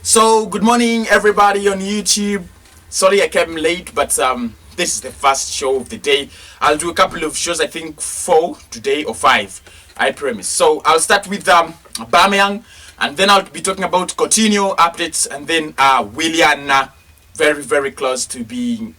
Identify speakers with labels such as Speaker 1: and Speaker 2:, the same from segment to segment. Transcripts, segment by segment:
Speaker 1: So, good morning, everybody on YouTube. Sorry I came late, but this is the first show of the day. I'll do a couple of shows, I think 4 today or 5, I promise. So, I'll start with Aubameyang, and then I'll be talking about Coutinho updates, and then Willian, very, very close to being...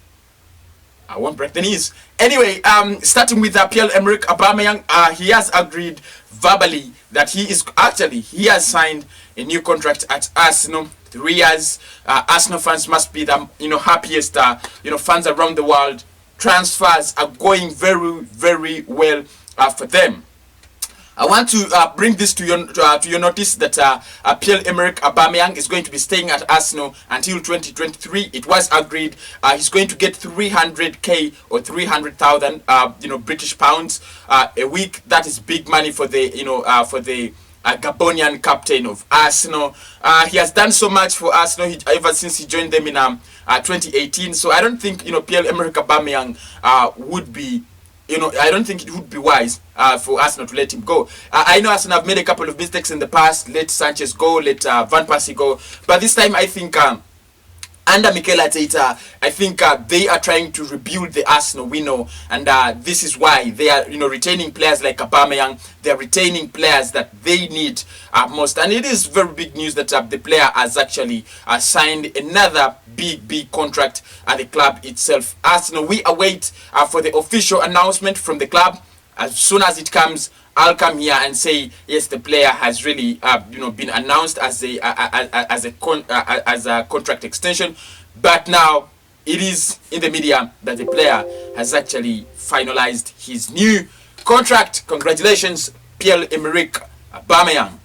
Speaker 1: I won't break the news. Anyway, starting with Pierre-Emerick Aubameyang, he has agreed verbally that he has signed a new contract at Arsenal. 3 years. Arsenal fans must be the happiest fans around the world. Transfers are going very, very well for them. I want to bring this to your notice that Pierre-Emerick Aubameyang is going to be staying at Arsenal until 2023. It was agreed he's going to get 300k or 300,000 British pounds a week. That is big money for the Gabonian captain of Arsenal. He has done so much for Arsenal ever since he joined them in 2018. So I don't think Pierre-Emerick Aubameyang would be. I don't think it would be wise for Arsenal to let him go. I know Arsenal have made a couple of mistakes in the past. Let Sanchez go, let Van Persie go. But this time I think under Mikel Arteta, I think they are trying to rebuild the Arsenal we know, and this is why they are retaining players like Aubameyang. They are retaining players that they need most, and it is very big news that the player has actually signed another big contract at the club itself. Arsenal, we await for the official announcement from the club. As soon as it comes, I'll come here and say yes, the player has really been announced as a contract extension. But now it is in the media that the player has actually finalized his new contract. Congratulations, Pierre-Emerick Aubameyang.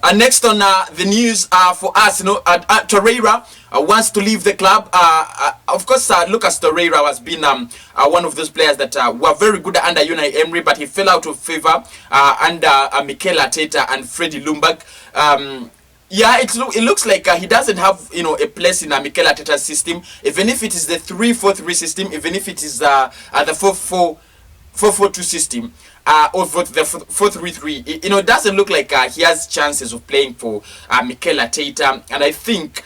Speaker 1: And next on the news for Arsenal, Torreira wants to leave the club. Of course, Lucas Torreira has been one of those players that were very good under Unai Emery, but he fell out of favor under Mikel Arteta and Freddie Ljungberg. Yeah, it looks like he doesn't have a place in Mikel Arteta's system, even if it is the 3-4-3 system, even if it is the 4-4-2 system. Or for the 4-3-3, it doesn't look like he has chances of playing for Mikel Arteta, and I think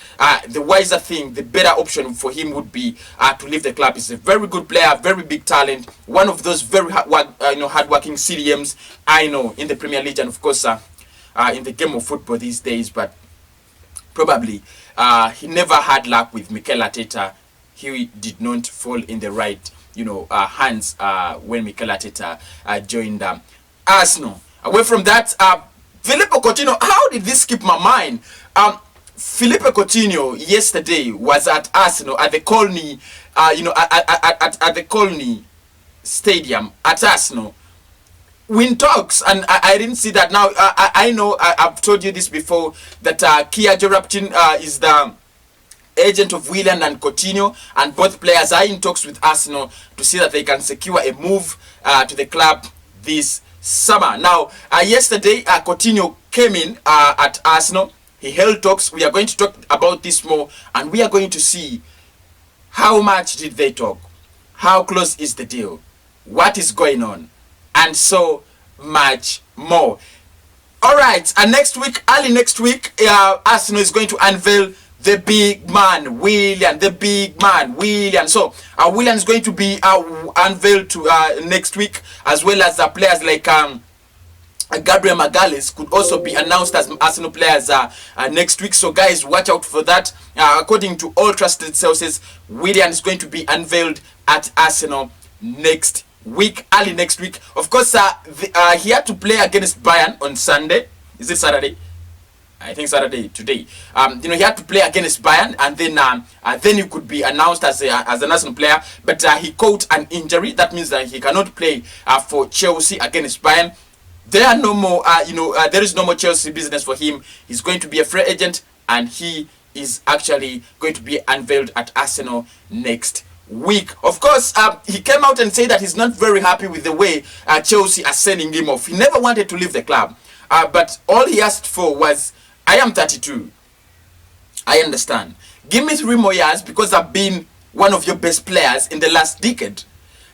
Speaker 1: the wiser thing, the better option for him would be to leave the club. He's a very good player, very big talent, one of those very hardworking CDMs I know in the Premier League, and of course in the game of football these days. But probably he never had luck with Mikel Arteta. He did not fall in the right hands when Mikel Arteta joined Arsenal. Away from that, Philippe Coutinho, how did this skip my mind? Philippe Coutinho yesterday was at Arsenal at the Colney, at the Colney Stadium at Arsenal. Win talks, and I didn't see that. Now I know I've told you this before that Kia Jorapchin is the agent of Willian and Coutinho, and both players are in talks with Arsenal to see that they can secure a move to the club this summer. Now, yesterday, Coutinho came in at Arsenal. He held talks. We are going to talk about this more, and we are going to see how much did they talk, how close is the deal, what is going on, and so much more. All right, and early next week, Arsenal is going to unveil the big man, Willian, the big man, Willian. So, Willian is going to be unveiled to next week, as well as players like Gabriel Magalhaes could also be announced as Arsenal players next week. So, guys, watch out for that. According to all trusted sources, Willian is going to be unveiled at Arsenal next week, early next week. Of course, he had to play against Bayern on Sunday. Is it Saturday? I think Saturday today. He had to play against Bayern, and then he could be announced as an Arsenal player. But he caught an injury. That means that he cannot play for Chelsea against Bayern. There are no more. There is no more Chelsea business for him. He's going to be a free agent, and he is actually going to be unveiled at Arsenal next week. Of course, he came out and said that he's not very happy with the way Chelsea are sending him off. He never wanted to leave the club, but all he asked for was, I am 32. I understand. Give me 3 more years because I've been one of your best players in the last decade.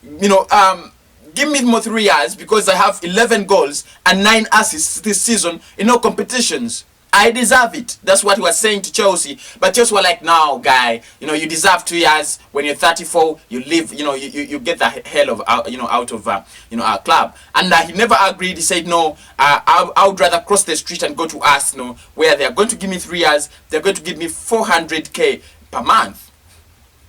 Speaker 1: Give me more 3 years because I have 11 goals and 9 assists this season in all competitions. I deserve it. That's what he was saying to Chelsea. But Chelsea were like, no, guy, you deserve 2 years. When you're 34, you leave, you get the hell of, out of, our club. And he never agreed. He said, no, I would rather cross the street and go to Arsenal, where they're going to give me 3 years. They're going to give me 400k per month.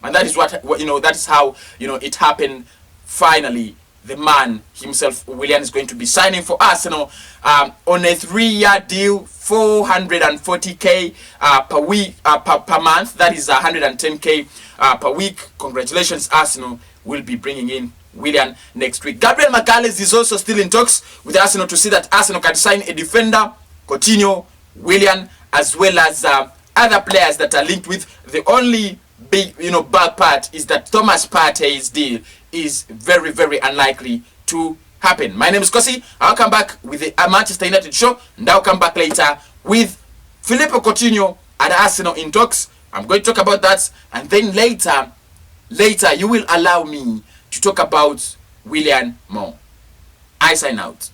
Speaker 1: And that is that is how, it happened. Finally, the man himself, Willian, is going to be signing for Arsenal on a 3-year deal, 440k per week, per month. That is 110k per week. Congratulations, Arsenal will be bringing in Willian next week. Gabriel Magalhaes is also still in talks with Arsenal to see that Arsenal can sign a defender, Coutinho, Willian, as well as other players that are linked with. The only big, bad part is that Thomas Partey's deal is very, very unlikely to happen. My name is Kosi. I'll come back with the Manchester United show, and I'll come back later with Philippe Coutinho at Arsenal in talks. I'm going to talk about that, and then later you will allow me to talk about Willian more. I sign out.